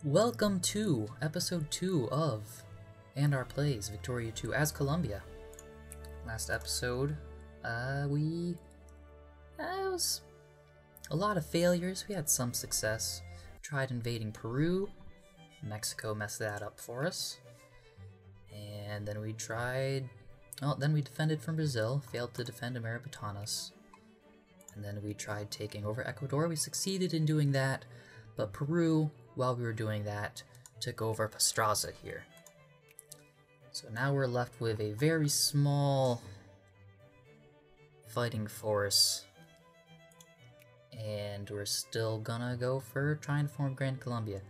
Welcome to episode 2 of Andar Plays Victoria 2 as Colombia. Last episode, it was a lot of failures. We had some success. Tried invading Peru. Mexico messed that up for us. And then we defended from Brazil, failed to defend Ameripatanas. And then we tried taking over Ecuador. We succeeded in doing that, but Peru, while we were doing that, took over Pastraza here. So now we're left with a very small fighting force, and we're still gonna go for trying to form Grand Colombia.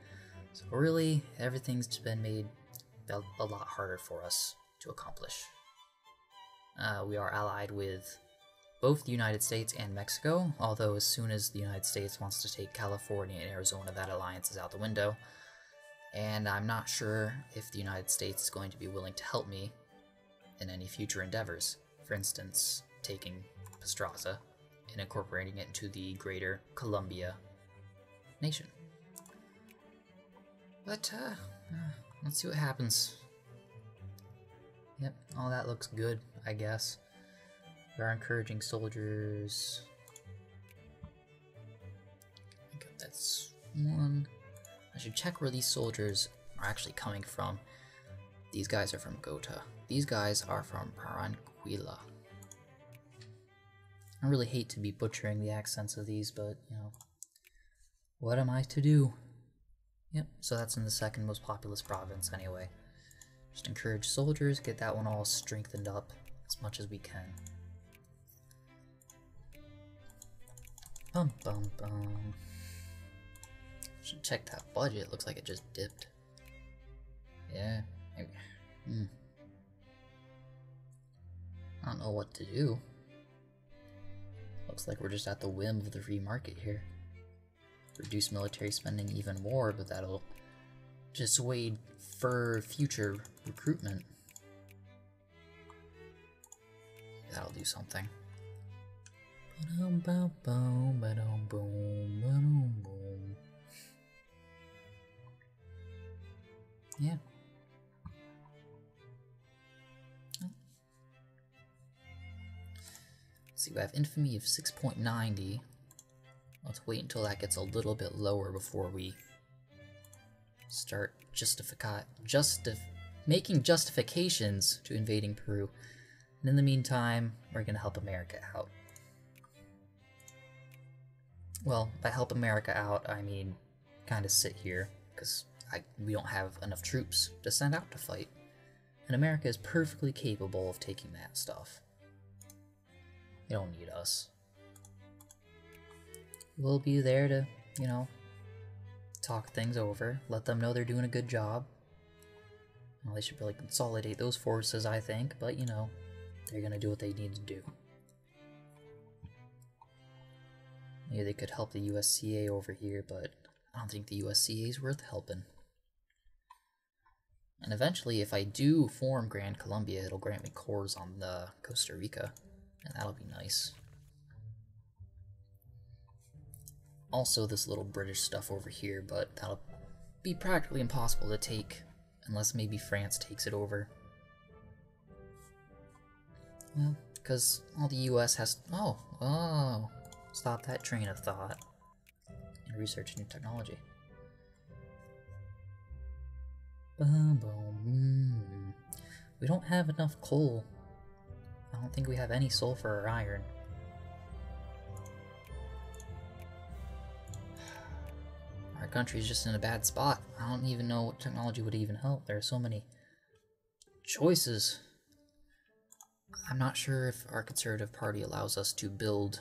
So really, everything's been made a lot harder for us to accomplish. We are allied with both the United States and Mexico, although as soon as the United States wants to take California and Arizona, that alliance is out the window. And I'm not sure if the United States is going to be willing to help me in any future endeavors. For instance, taking Pastraza and incorporating it into the greater Colombia nation. But, let's see what happens. Yep, all that looks good, I guess. We are encouraging soldiers. I think that's one. I should check where these soldiers are actually coming from. These guys are from Gota. These guys are from Paranquilla. I really hate to be butchering the accents of these, but, you know, what am I to do? Yep, so that's in the second most populous province anyway. Just encourage soldiers, get that one all strengthened up as much as we can. Bum bum bum. Should check that budget. Looks like it just dipped. Yeah. I don't know what to do. Looks like we're just at the whim of the free market here. Reduce military spending even more, but that'll dissuade for future recruitment. That'll do something. Yeah. Let's see, we have infamy of 6.90. Let's wait until that gets a little bit lower before we start making justifications to invading Peru. And in the meantime, we're gonna help America out. Well, by help America out, I mean kind of sit here, because we don't have enough troops to send out to fight. And America is perfectly capable of taking that stuff. They don't need us. We'll be there to, you know, talk things over, let them know they're doing a good job. Well, they should really consolidate those forces, I think, but, you know, they're gonna do what they need to do. Maybe they could help the USCA over here, but I don't think the USCA is worth helping. And eventually, if I do form Grand Colombia, it'll grant me cores on the Costa Rica, and that'll be nice. Also, this little British stuff over here, but that'll be practically impossible to take, unless maybe France takes it over. Well, because all the US has... Oh, stop that train of thought and research new technology. Boom, boom. We don't have enough coal. I don't think we have any sulfur or iron. Our country's just in a bad spot. I don't even know what technology would even help. There are so many choices. I'm not sure if our Conservative Party allows us to build...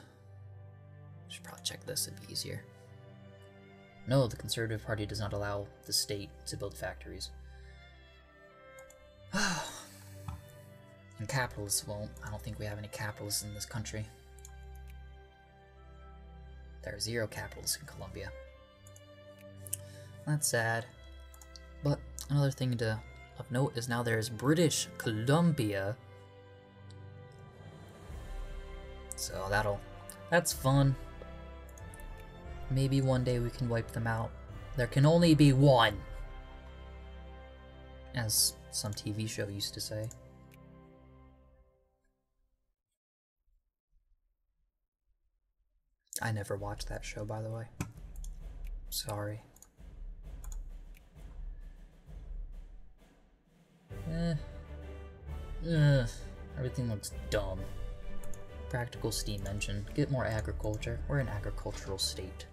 I should probably check this, it'd be easier. No, the Conservative Party does not allow the state to build factories. And capitalists won't. I don't think we have any capitalists in this country. There are 0 capitalists in Colombia. That's sad. But another thing of note is now there's British Columbia. So that's fun. Maybe one day we can wipe them out. There can only be one. As some TV show used to say. I never watched that show, by the way. Sorry. Everything looks dumb. Practical steam engine. Get more agriculture. We're an agricultural state.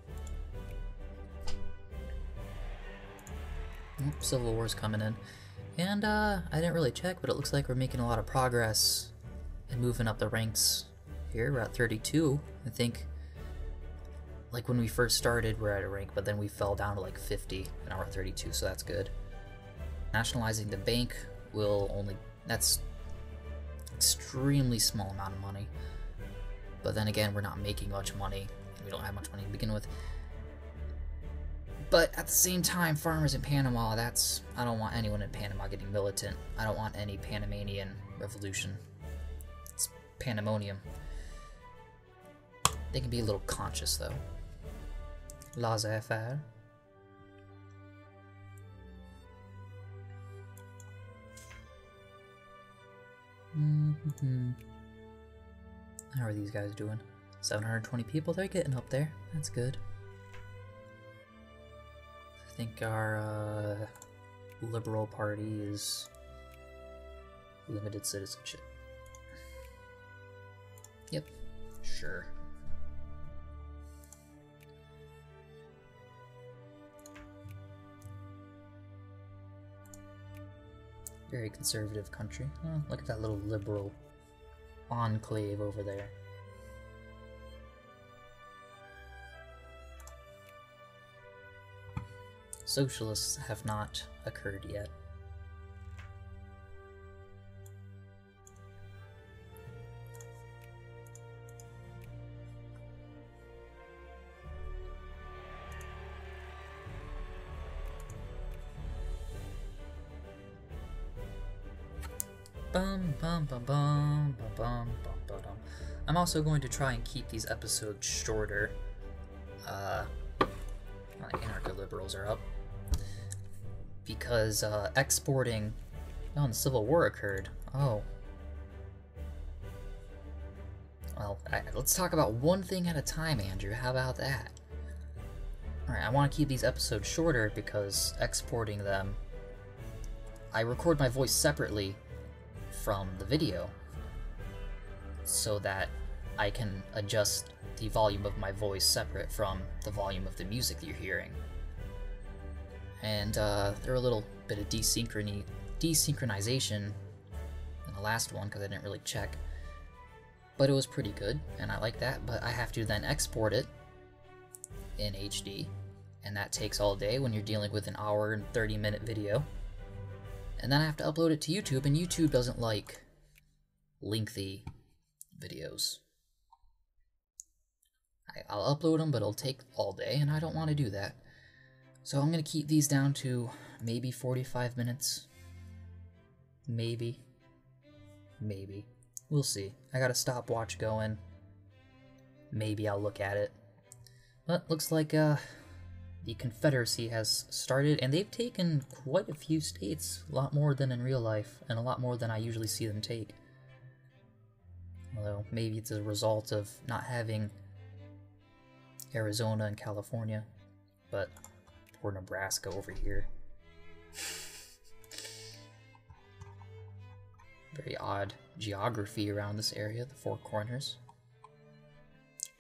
Civil War's coming in. And, I didn't really check, but it looks like we're making a lot of progress and moving up the ranks here. We're at 32, I think. Like, when we first started, we're at a rank, but then we fell down to, like, 50, and now we're at 32, so that's good. Nationalizing the bank will only... That's extremely small amount of money. But then again, we're not making much money, and we don't have much money to begin with. But at the same time, farmers in Panama, that's... I don't want anyone in Panama getting militant. I don't want any Panamanian revolution. It's pandemonium. They can be a little conscious, though. Laissez-faire. How are these guys doing? 720 people, they're getting up there. That's good. I think our Liberal Party is limited citizenship. Yep, sure. Very conservative country. Oh, look at that little liberal enclave over there. Socialists have not occurred yet. Bum bum bum bum bum bum bum bum. I'm also going to try and keep these episodes shorter. My anarcho-liberals are up. Because exporting... Oh, and the Civil War occurred. Oh. Well, let's talk about one thing at a time, Andrew. How about that? Alright, I want to keep these episodes shorter because exporting them... I record my voice separately from the video so that I can adjust the volume of my voice separate from the volume of the music that you're hearing. And there were a little bit of desynchronization in the last one because I didn't really check, but it was pretty good and I like that. But I have to then export it in HD, and that takes all day when you're dealing with an hour and 30-minute video. And then I have to upload it to YouTube, and YouTube doesn't like lengthy videos. I'll upload them, but it'll take all day, and I don't want to do that. So I'm going to keep these down to maybe 45 minutes. Maybe. Maybe. We'll see. I got a stopwatch going. Maybe I'll look at it. But looks like the Confederacy has started, and they've taken quite a few states, a lot more than in real life, and a lot more than I usually see them take. Although, maybe it's a result of not having Arizona and California, but poor Nebraska over here. Very odd geography around this area, the Four Corners.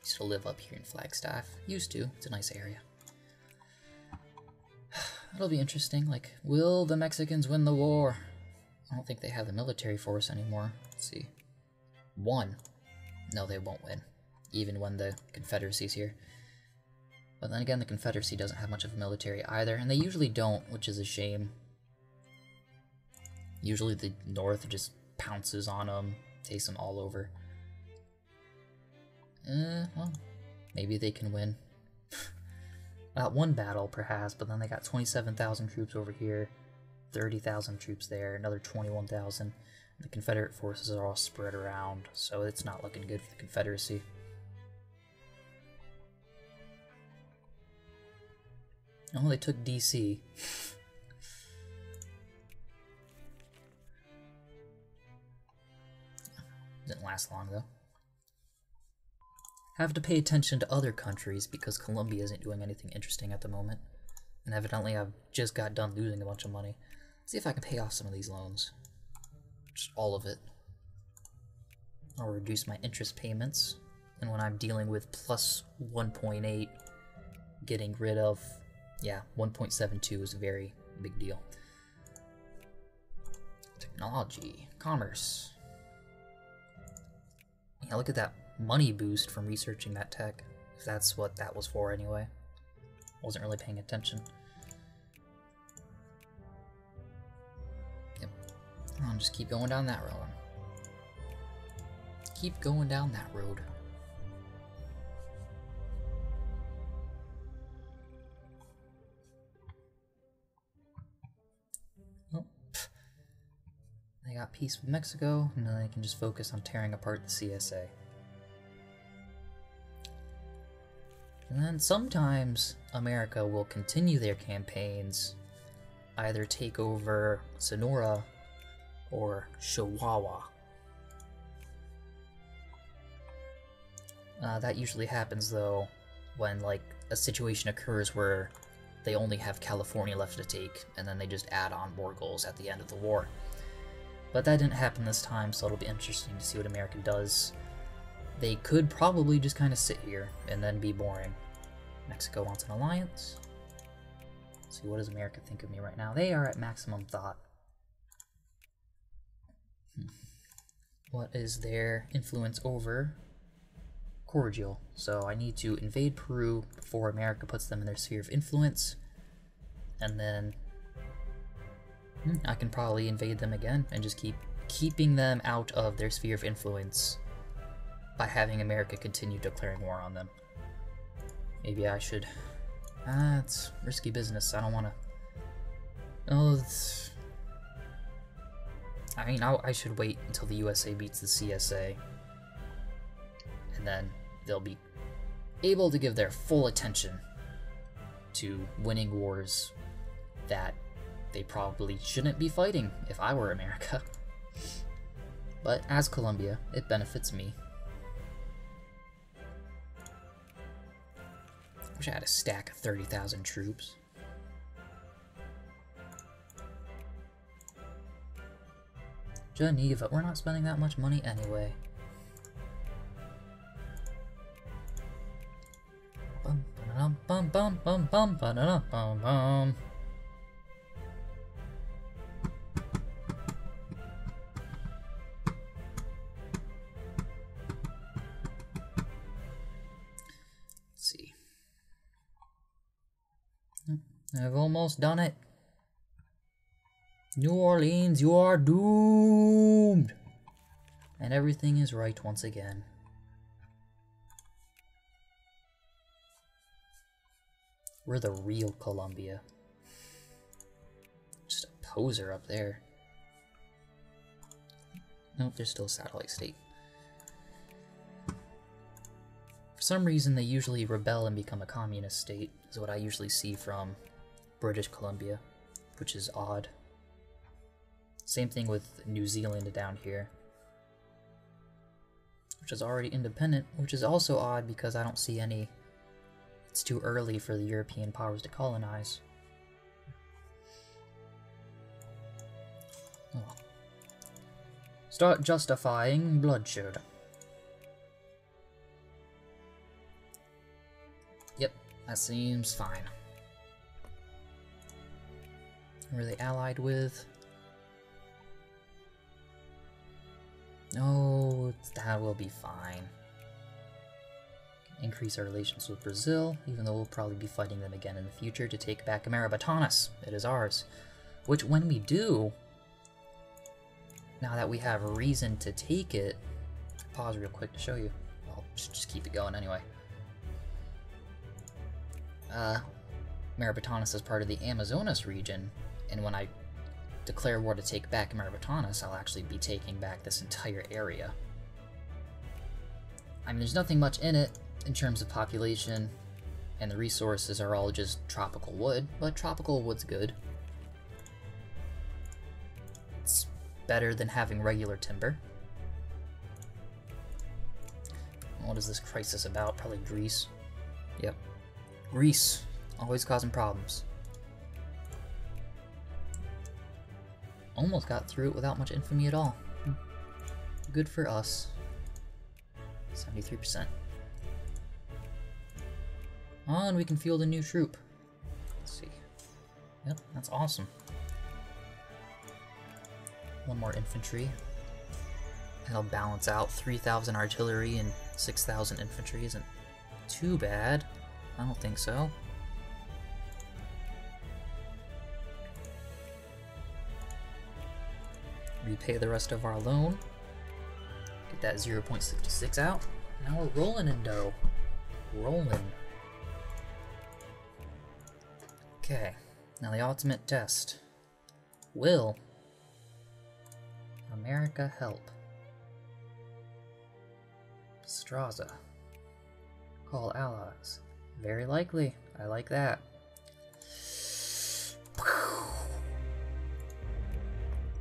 Used to live up here in Flagstaff. Used to. It's a nice area. It'll be interesting. Like, will the Mexicans win the war? I don't think they have the military force anymore. Let's see. 1. No, they won't win. Even when the Confederacy's here. But then again, the Confederacy doesn't have much of a military either, and they usually don't, which is a shame. Usually the North just pounces on them, takes them all over. Well, maybe they can win. One battle, perhaps, but then they got 27,000 troops over here, 30,000 troops there, another 21,000. The Confederate forces are all spread around, so it's not looking good for the Confederacy. Oh, they took DC. Didn't last long, though. Have to pay attention to other countries because Colombia isn't doing anything interesting at the moment. And evidently I've just got done losing a bunch of money. Let's see if I can pay off some of these loans. Just all of it. I'll reduce my interest payments. And when I'm dealing with plus 1.8, getting rid of, yeah, 1.72 is a very big deal. Technology, commerce. Yeah, look at that money boost from researching that tech. If that's what that was for anyway. Wasn't really paying attention. Yep. I'll just keep going down that road. Keep going down that road. Oh, they got peace with Mexico, and then they can just focus on tearing apart the CSA. And then sometimes America will continue their campaigns, either take over Sonora or Chihuahua. That usually happens though when like a situation occurs where they only have California left to take, and then they just add on more goals at the end of the war. But that didn't happen this time, so it'll be interesting to see what America does. They could probably just kind of sit here and then be boring. Mexico wants an alliance. Let's see, what does America think of me right now? They are at maximum thought. What is their influence over? Cordial. So I need to invade Peru before America puts them in their sphere of influence. And then I can probably invade them again and just keep keeping them out of their sphere of influence by having America continue declaring war on them. Maybe I should... it's risky business. I don't want to... Oh, I mean, I should wait until the USA beats the CSA. And then they'll be able to give their full attention to winning wars that they probably shouldn't be fighting if I were America. But as Colombia, it benefits me. Wish I had a stack of 30,000 troops. Geneva, we're not spending that much money anyway. Bum bum bum bum bum bum bum bum bum. Let's see. I've almost done it. New Orleans, you are doomed! And everything is right once again. We're the real Colombia. Just a poser up there. Nope, there's still a satellite state. For some reason, they usually rebel and become a communist state, is what I usually see from British Columbia, which is odd. Same thing with New Zealand down here, which is already independent, which is also odd because I don't see any. It's too early for the European powers to colonize. Oh. Start justifying bloodshed. Yep, that seems fine. Who are they allied with? No, that will be fine. Increase our relations with Brazil, even though we'll probably be fighting them again in the future to take back Ameribatanas. It is ours. Which, when we do, now that we have a reason to take it, pause real quick to show you. I'll just keep it going anyway. Ameribatanas is part of the Amazonas region, and when I declare war to take back Ameribatanas, I'll actually be taking back this entire area. I mean, there's nothing much in it in terms of population. And the resources are all just tropical wood, but tropical wood's good. It's better than having regular timber. What is this crisis about? Probably Greece. Yep. Greece. Always causing problems. Almost got through it without much infamy at all. Good for us. 73%. Oh, and we can field a new troop. Let's see. Yep, that's awesome. One more infantry. That'll balance out. 3,000 artillery and 6,000 infantry isn't too bad. I don't think so. Repay the rest of our loan. Get that 0.66 out. Now we're rolling in dough. Rolling. Okay, now the ultimate test. Will America help? Straza. Call allies. Very likely. I like that.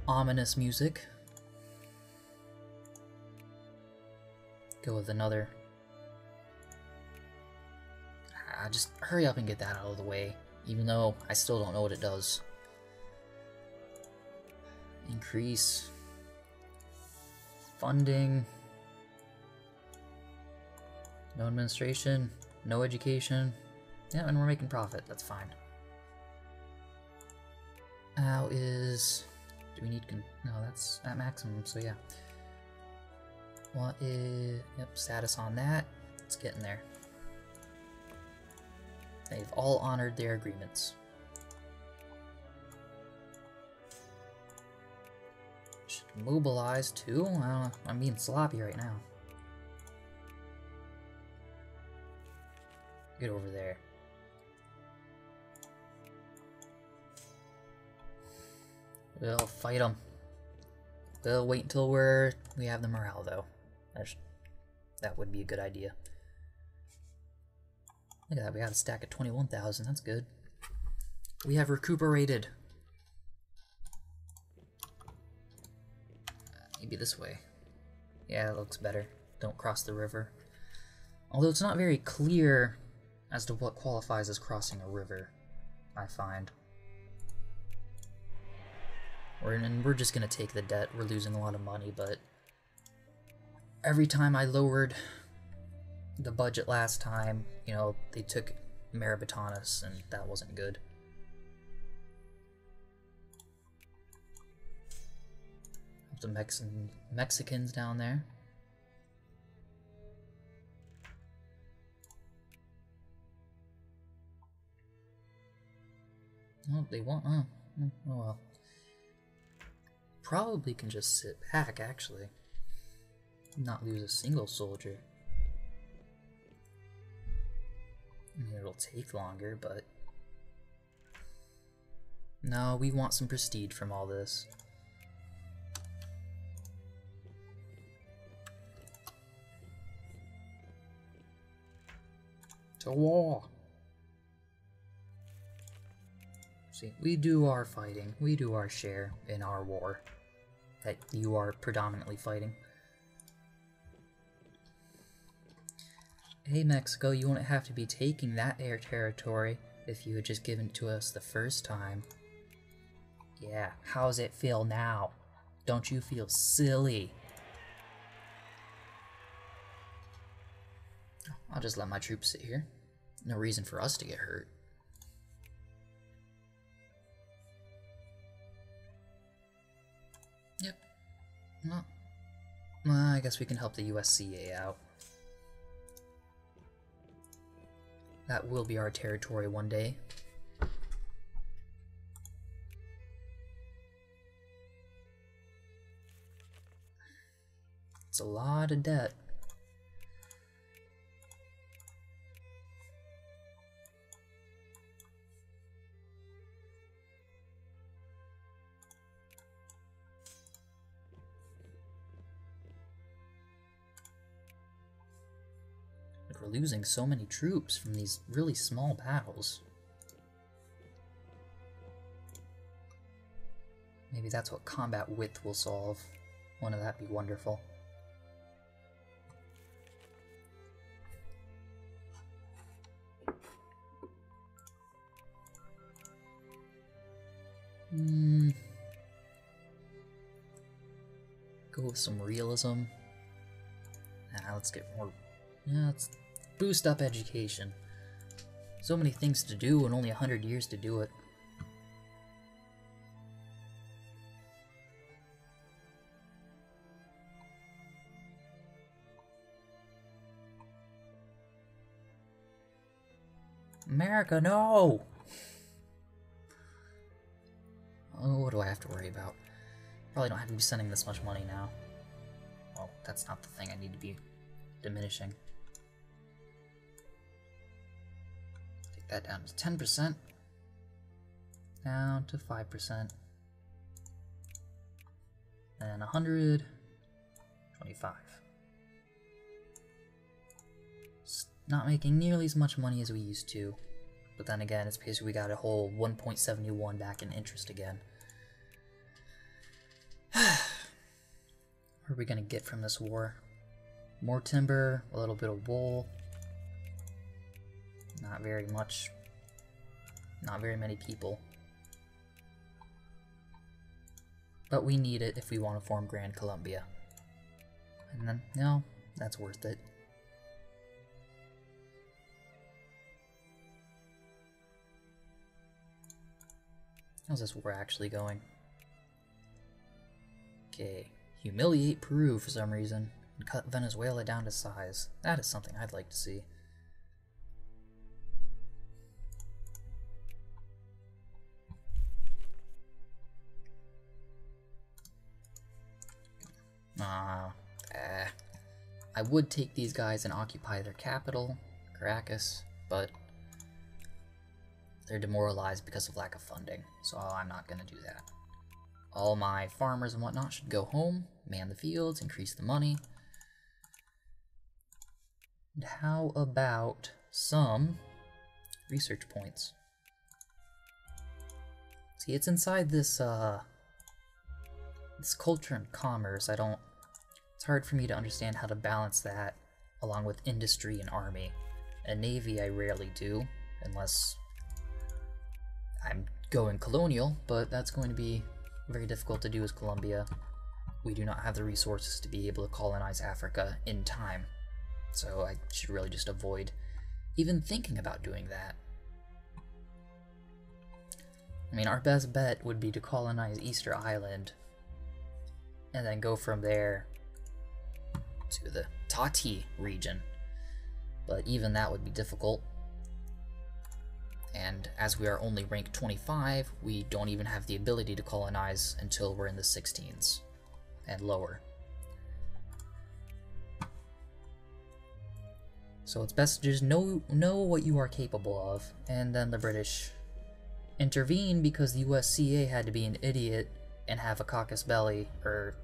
Ominous music. Go with another. Just hurry up and get that out of the way, even though I still don't know what it does. Increase funding. No administration, no education. Yeah, and we're making profit, that's fine. How is... do we need... no, that's at maximum, so yeah. What is... yep, status on that. It's getting there. They've all honored their agreements. Should mobilize too? I don't know, I'm being sloppy right now. Get over there. We'll fight them. We'll wait until we have the morale, though. That would be a good idea. Look at that, we got a stack of 21,000. That's good. We have recuperated. Maybe this way. Yeah, that looks better. Don't cross the river. Although it's not very clear as to what qualifies as crossing a river, I find. We're just gonna take the debt. We're losing a lot of money, but every time I lowered the budget last time, you know, they took Maribotanus, and that wasn't good. The Mexicans down there. Oh, they won't. Oh well. Probably can just sit back, actually. Not lose a single soldier. I mean, it'll take longer, but... no, we want some prestige from all this. To war! See, we do our fighting. We do our share in our war that you are predominantly fighting. Hey Mexico, you wouldn't have to be taking that air territory if you had just given it to us the first time. Yeah, how's it feel now? Don't you feel silly? I'll just let my troops sit here. No reason for us to get hurt. Yep. Well, I guess we can help the USCA out. That will be our territory one day. It's a lot of debt. We're losing so many troops from these really small battles. Maybe that's what combat width will solve. Wouldn't that be wonderful? Go with some realism. Let's get more... let's boost up education. So many things to do and only 100 years to do it. America, no! Oh, what do I have to worry about? Probably don't have to be sending this much money now. Well, that's not the thing I need to be diminishing. Take that down to 10%. Down to 5%. And 125. Not making nearly as much money as we used to, but then again, it's basically we got a whole 1.71 back in interest again. What are we gonna get from this war? More timber, a little bit of wool. Not very much. Not very many people. But we need it if we want to form Grand Colombia. And then, no, that's worth it. How's this war actually going? Okay, humiliate Peru for some reason, and cut Venezuela down to size. That is something I'd like to see. I would take these guys and occupy their capital, Caracas, but they're demoralized because of lack of funding, so I'm not going to do that. All my farmers and whatnot should go home, man the fields, increase the money. And how about some research points? See, it's inside this this culture and commerce. It's hard for me to understand how to balance that along with industry and army. And navy I rarely do, unless I'm going colonial, but that's going to be very difficult to do as Colombia. We do not have the resources to be able to colonize Africa in time, so I should really just avoid even thinking about doing that. I mean, our best bet would be to colonize Easter Island and then go from there to the Tati region, but even that would be difficult. And as we are only ranked 25, we don't even have the ability to colonize until we're in the 16s and lower. So it's best to just know what you are capable of, and then the British intervene because the USCA had to be an idiot and have a caucus belly or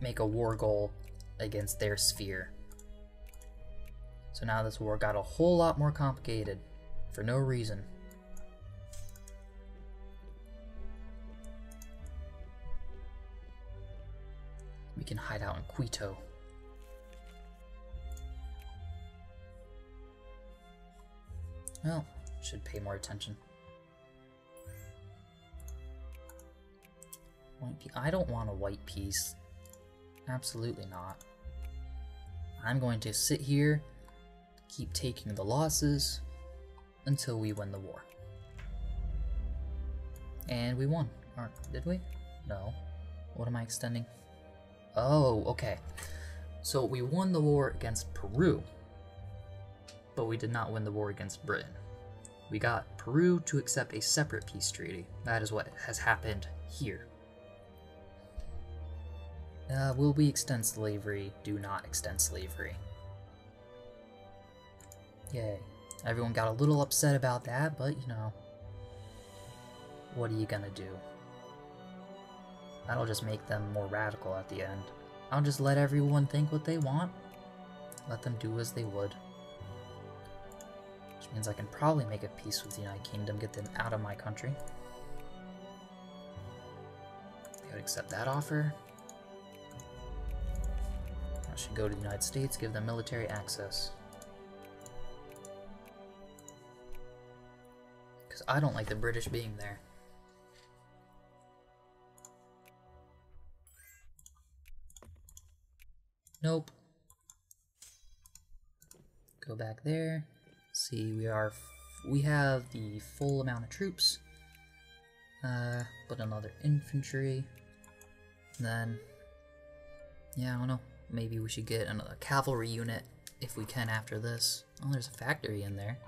make a war goal against their sphere. So now this war got a whole lot more complicated. For no reason. We can hide out in Quito. Well, should pay more attention. I don't want a white peace. Absolutely not. I'm going to sit here, keep taking the losses, until we win the war. And we won. Or did we? No. What am I extending? Oh, okay. So we won the war against Peru, but we did not win the war against Britain. We got Peru to accept a separate peace treaty. That is what has happened here. Will we extend slavery? Do not extend slavery. Yay. Everyone got a little upset about that, but you know, what are you gonna do? That'll just make them more radical at the end. I'll just let everyone think what they want. Let them do as they would. Means I can probably make a peace with the United Kingdom, get them out of my country. They would accept that offer. I should go to the United States, give them military access. Because I don't like the British being there. Nope. Go back there. See, we have the full amount of troops. Put another infantry. Then, yeah, I don't know. Maybe we should get another cavalry unit if we can after this. Oh, there's a factory in there.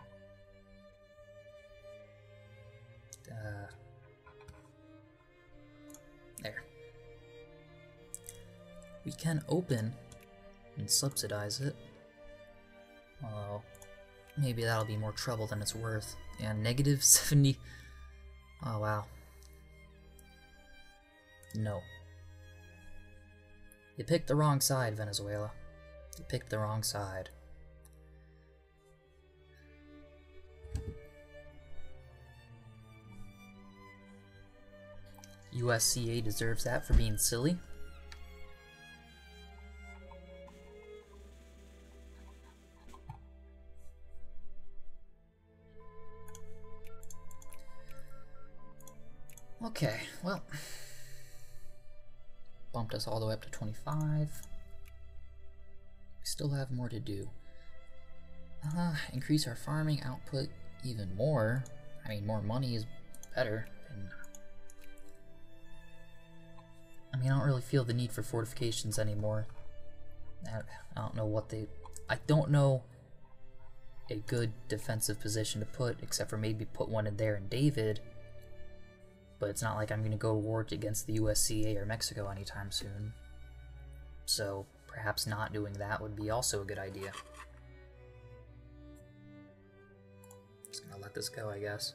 There. We can open and subsidize it. Although, maybe that'll be more trouble than it's worth. And negative 70. Oh, wow. No. You picked the wrong side, Venezuela. You picked the wrong side. USCA deserves that for being silly. Okay, well, bumped us all the way up to 25. We still have more to do. Increase our farming output even more. I mean, more money is better. I mean, I don't really feel the need for fortifications anymore. I don't know what they... I don't know a good defensive position to put, except for maybe put one in there in David. But it's not like I'm going to go to war against the USCA or Mexico anytime soon. So perhaps not doing that would be also a good idea. Just going to let this go, I guess.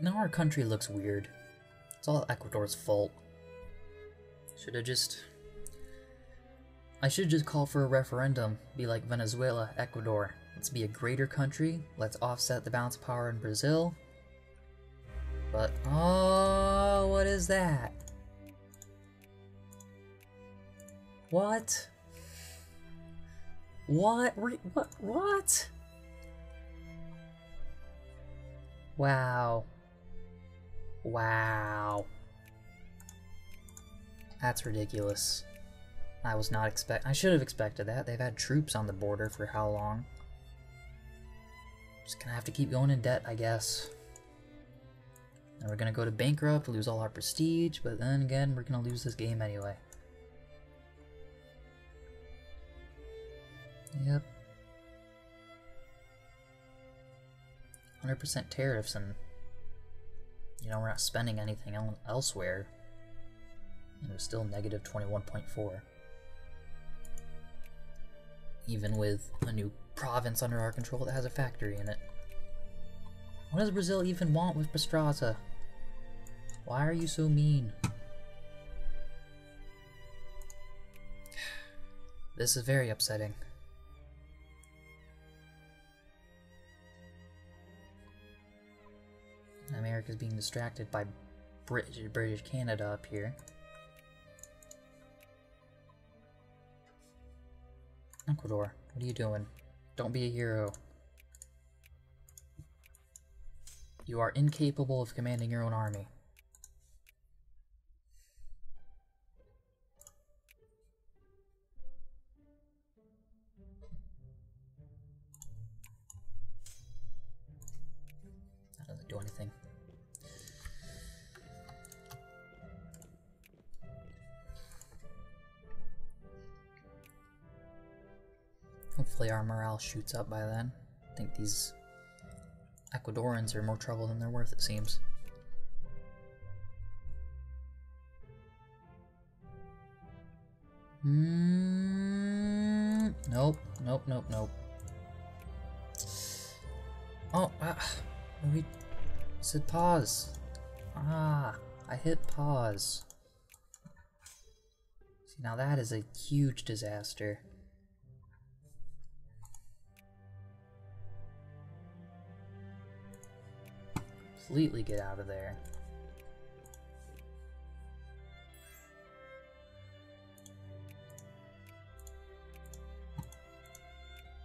Now our country looks weird. It's all Ecuador's fault. I should just call for a referendum, be like Venezuela, Ecuador. Let's be a greater country, let's offset the balance of power in Brazil. But, oh, what is that? What? What? What? Wow. Wow. That's ridiculous. I should have expected that. They've had troops on the border for how long? Just gonna have to keep going in debt, I guess. And we're gonna go to bankrupt, lose all our prestige, but then again, we're gonna lose this game anyway. Yep. 100% tariffs, and you know, we're not spending anything elsewhere. And we're still negative 21.4. Even with a new province under our control that has a factory in it. What does Brazil even want with Pastrata? Why are you so mean? This is very upsetting. America's being distracted by British Canada up here. Ecuador, what are you doing? Don't be a hero. You are incapable of commanding your own army. That doesn't do anything. Hopefully our morale shoots up by then. I think these Ecuadorians are more trouble than they're worth, it seems. Nope, nope, nope, nope. Oh, we said pause. I hit pause. See, See, now that is a huge disaster. Completely get out of there.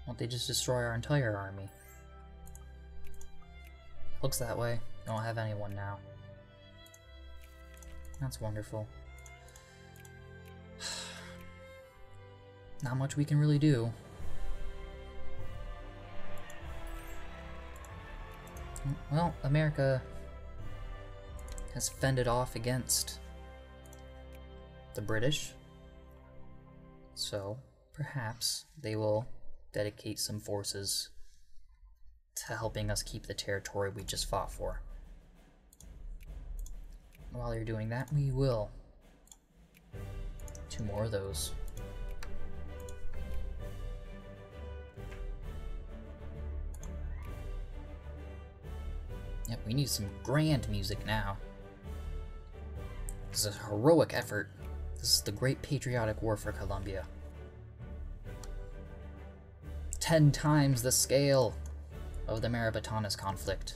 Won't they just destroy our entire army? Looks that way. I don't have anyone now. That's wonderful. Not much we can really do. Well, America has fended off against the British, so perhaps they will dedicate some forces to helping us keep the territory we just fought for. While you're doing that, we will. 2 more of those. Yep, we need some grand music now. This is a heroic effort. This is the Great Patriotic War for Colombia. 10 times the scale of the Marabatanes conflict.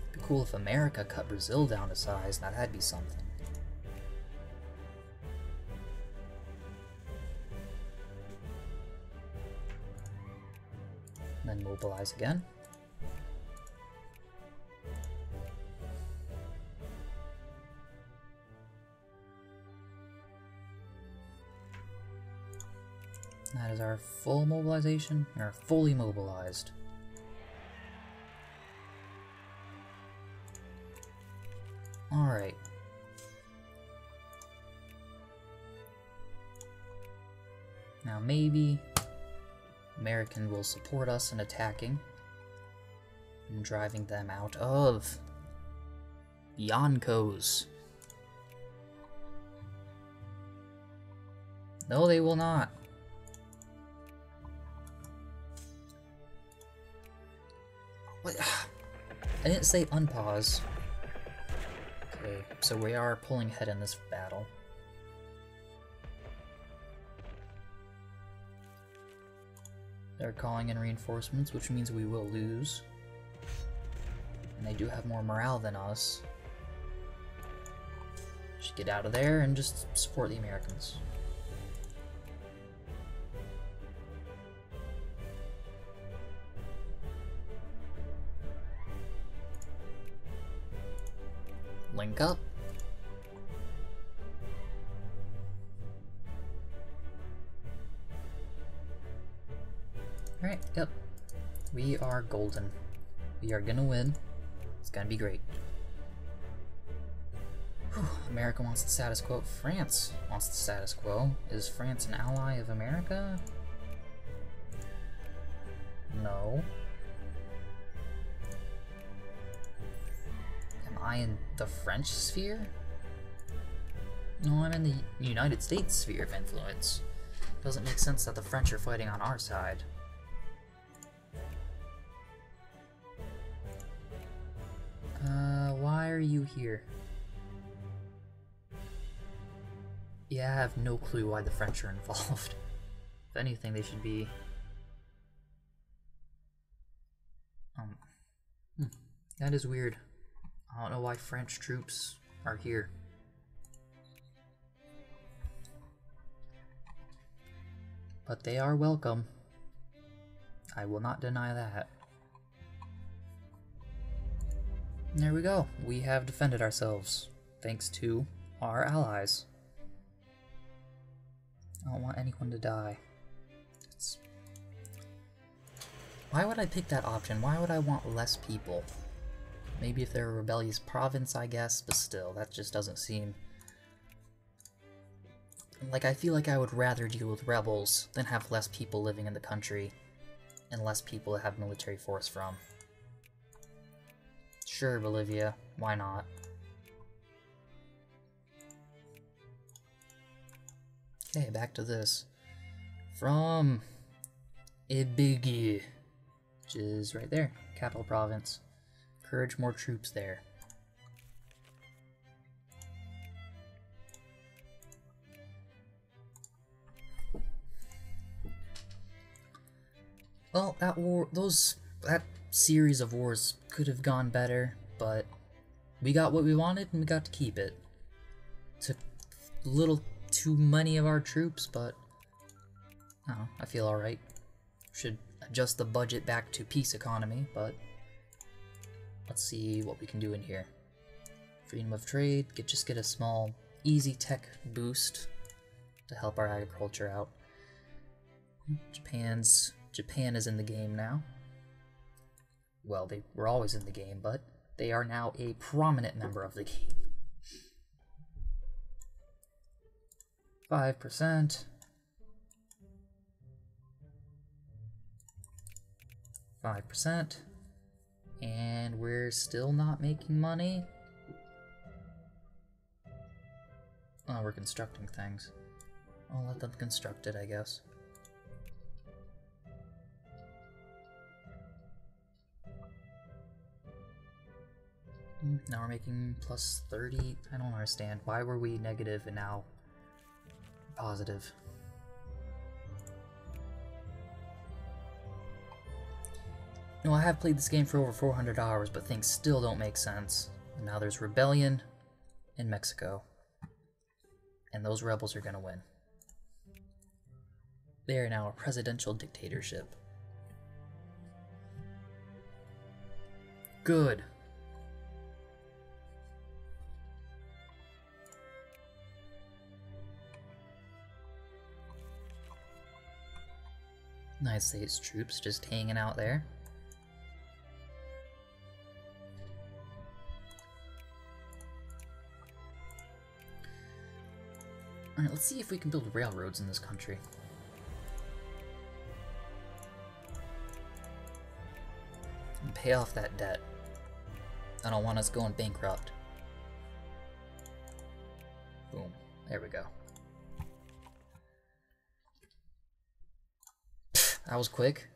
It'd be cool if America cut Brazil down to size. Now that'd be something. And then mobilize again. That is our full mobilization. We are fully mobilized. Alright. Now maybe American will support us in attacking and driving them out of Yonkos. No, they will not. What? I didn't say unpause. Okay, so we are pulling ahead in this battle. They're calling in reinforcements, which means we will lose. And they do have more morale than us. Should get out of there and just support the Americans. Link up. Alright, yep. We are golden. We are gonna win. It's gonna be great. Whew. America wants the status quo. France wants the status quo. Is France an ally of America? No. Am I in the French sphere? No, I'm in the United States sphere of influence. Doesn't make sense that the French are fighting on our side. Why are you here? Yeah, I have no clue why the French are involved. If anything, they should be... That is weird. I don't know why French troops are here. But they are welcome. I will not deny that. There we go. We have defended ourselves, thanks to our allies. I don't want anyone to die. Why would I pick that option? Why would I want less people? Maybe if they're a rebellious province, I guess, but still, that just doesn't seem... Like, I feel like I would rather deal with rebels than have less people living in the country and less people to have military force from. Sure, Bolivia. Why not? Okay, back to this. From Ibigi, which is right there, capital province. Encourage more troops there. Well, that series of wars could have gone better, but we got what we wanted and we got to keep it. Took a little too many of our troops, but I don't know, I feel alright. Should adjust the budget back to peace economy, but let's see what we can do in here. Freedom of trade, just get a small, easy tech boost to help our agriculture out. Japan is in the game now. Well, they were always in the game, but they are now a prominent member of the game. 5%. 5%. And we're still not making money. Oh, we're constructing things. I'll let them construct it, I guess. Now we're making plus 30. I don't understand. Why were we negative and now positive? No, I have played this game for over 400 hours, but things still don't make sense. And now there's rebellion in Mexico. And those rebels are gonna win. They are now a presidential dictatorship. Good. United States troops just hanging out there. Alright, let's see if we can build railroads in this country. And pay off that debt. I don't want us going bankrupt. Boom. There we go. That was quick.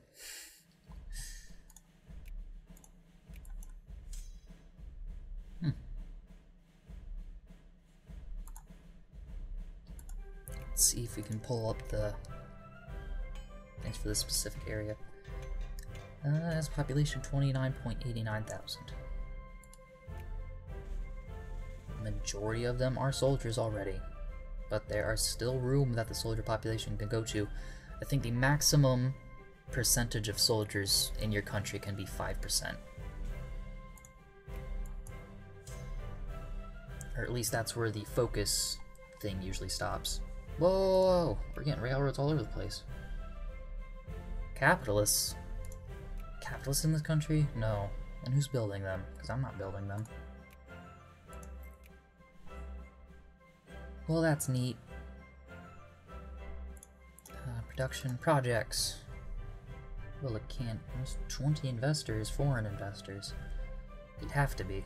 Let's see if we can pull up the things for this specific area. Has population 29.89 thousand. Majority of them are soldiers already, but there are still room that the soldier population can go to. I think the maximum percentage of soldiers in your country can be 5%. Or at least that's where the focus thing usually stops. Whoa! We're getting railroads all over the place. Capitalists? Capitalists in this country? No. And who's building them? Because I'm not building them. Well, that's neat. Production projects. Well, it can't. There's 20 investors, foreign investors. It'd have to be.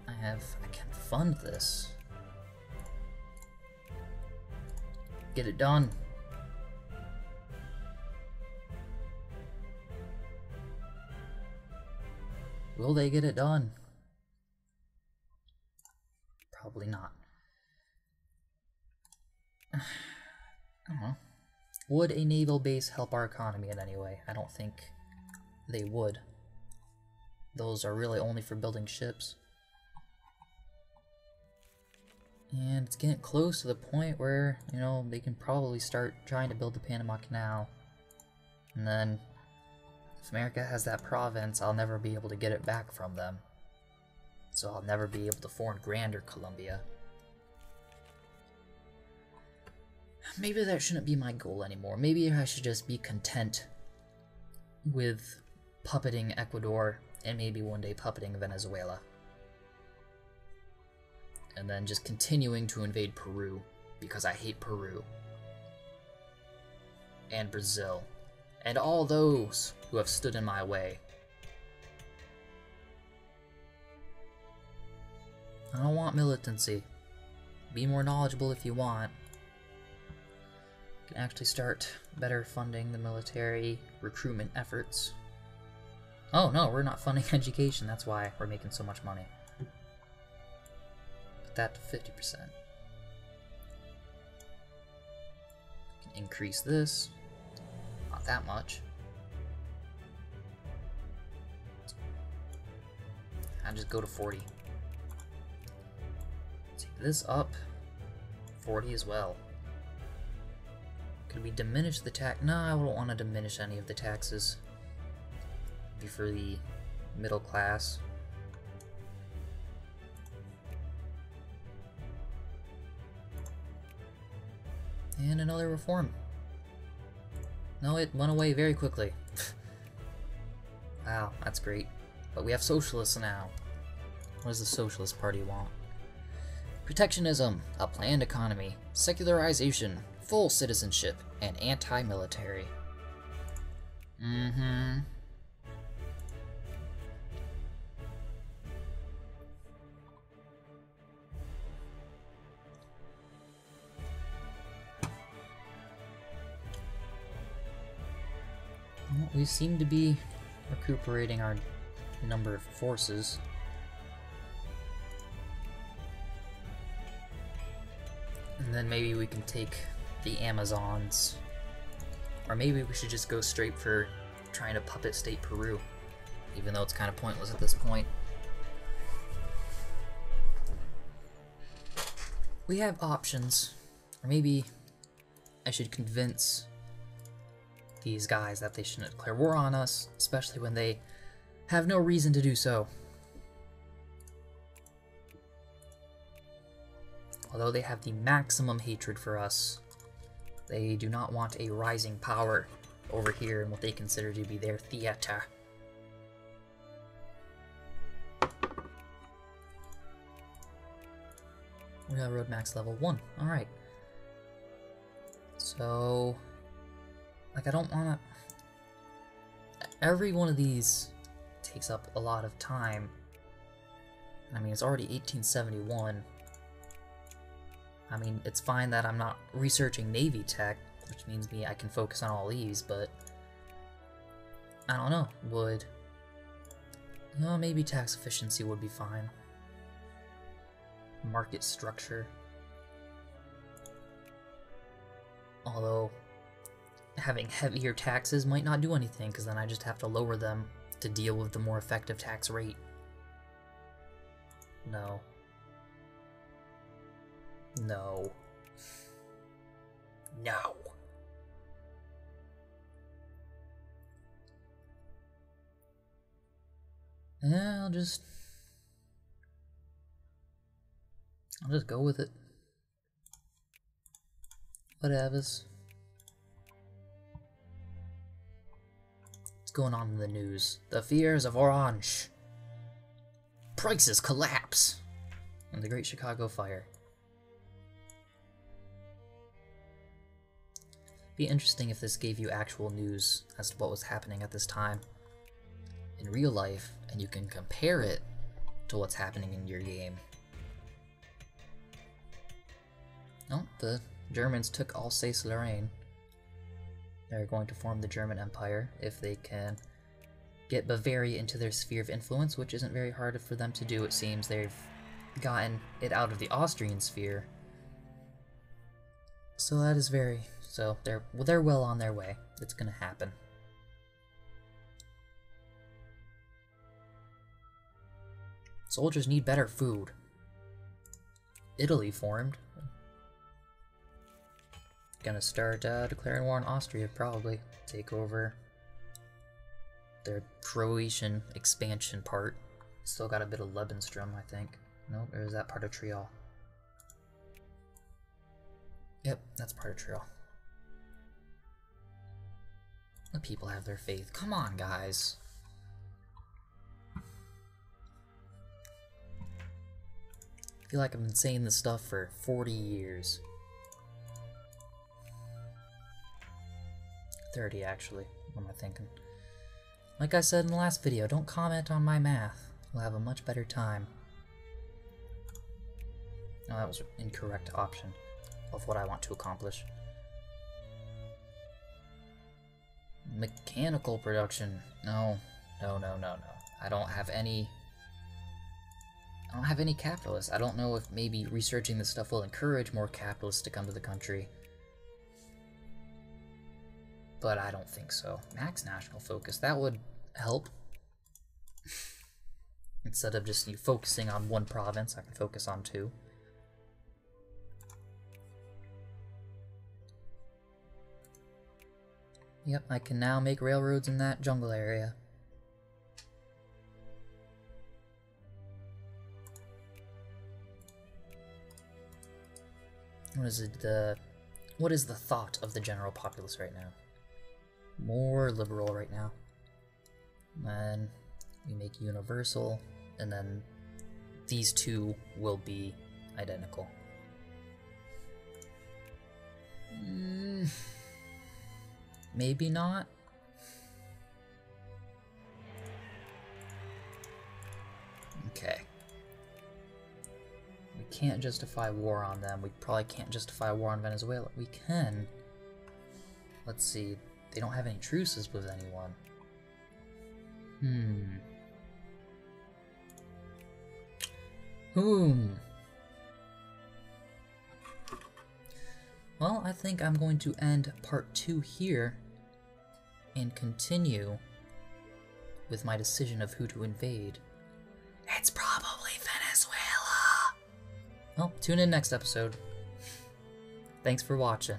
I can fund this. Get it done. Will they get it done? Probably not. I don't know. Would a naval base help our economy in any way? I don't think they would. Those are really only for building ships. And it's getting close to the point where, you know, they can probably start trying to build the Panama Canal. And then, if America has that province, I'll never be able to get it back from them. So I'll never be able to form Grander Colombia. Maybe that shouldn't be my goal anymore. Maybe I should just be content with puppeting Ecuador and maybe one day puppeting Venezuela. And then just continuing to invade Peru because I hate Peru. And Brazil. And all those who have stood in my way. I don't want militancy. Be more knowledgeable if you want. Can actually start better funding the military recruitment efforts. Oh no, we're not funding education, that's why we're making so much money. Put that to 50%. Can increase this. Not that much. And just go to 40. Take this up. 40 as well. Could we diminish the tax? No, I don't want to diminish any of the taxes. Be for the middle class. And another reform. No, it went away very quickly. Wow, that's great. But we have socialists now. What does the Socialist Party want? Protectionism, a planned economy, secularization, full citizenship, and anti-military. Well, we seem to be recuperating our number of forces. And then maybe we can take the Amazons. Or maybe we should just go straight for trying to puppet state Peru. Even though it's kind of pointless at this point. We have options. Or maybe I should convince these guys that they shouldn't declare war on us, especially when they have no reason to do so. Although they have the maximum hatred for us, they do not want a rising power over here in what they consider to be their theater. Railroad max level 1. Alright. So, like, I don't want to... Every one of these takes up a lot of time. I mean, it's already 1871. I mean, it's fine that I'm not researching Navy tech, which means I can focus on all these, but... I don't know, would... Well, maybe tax efficiency would be fine. Market structure. Although, having heavier taxes might not do anything, because then I just have to lower them to deal with the more effective tax rate. No. No. No. Yeah, I'll just go with it. Whatevers. What's going on in the news? The fears of Orange. Prices collapse. And the Great Chicago Fire. Be interesting if this gave you actual news as to what was happening at this time in real life, and you can compare it to what's happening in your game. Oh, the Germans took Alsace-Lorraine. They're going to form the German Empire if they can get Bavaria into their sphere of influence, which isn't very hard for them to do, it seems. They've gotten it out of the Austrian sphere. So that is very... So they're well on their way. It's gonna happen. Soldiers need better food. Italy formed. Gonna start declaring war on Austria, probably. Take over their Croatian expansion part. Still got a bit of Lebensstrom, I think. Nope, or is that part of Trial? Yep, that's part of Trial. The people have their faith. Come on, guys. I feel like I've been saying this stuff for 40 years. 30, actually. What am I thinking? Like I said in the last video, don't comment on my math. You'll have a much better time. Oh, that was an incorrect option of what I want to accomplish. Mechanical production. No. No, no, no, no. I don't have any capitalists. I don't know if maybe researching this stuff will encourage more capitalists to come to the country. But I don't think so. Max national focus. That would help. Instead of just focusing on one province, I can focus on two. Yep, I can now make railroads in that jungle area. What is the thought of the general populace right now? More liberal right now. And then we make universal, and then these two will be identical. Maybe not. Okay. We can't justify war on them. We probably can't justify war on Venezuela. We can. Let's see. They don't have any truces with anyone. Well, I think I'm going to end part 2 here and continue with my decision of who to invade. It's probably Venezuela! Well, tune in next episode. Thanks for watching.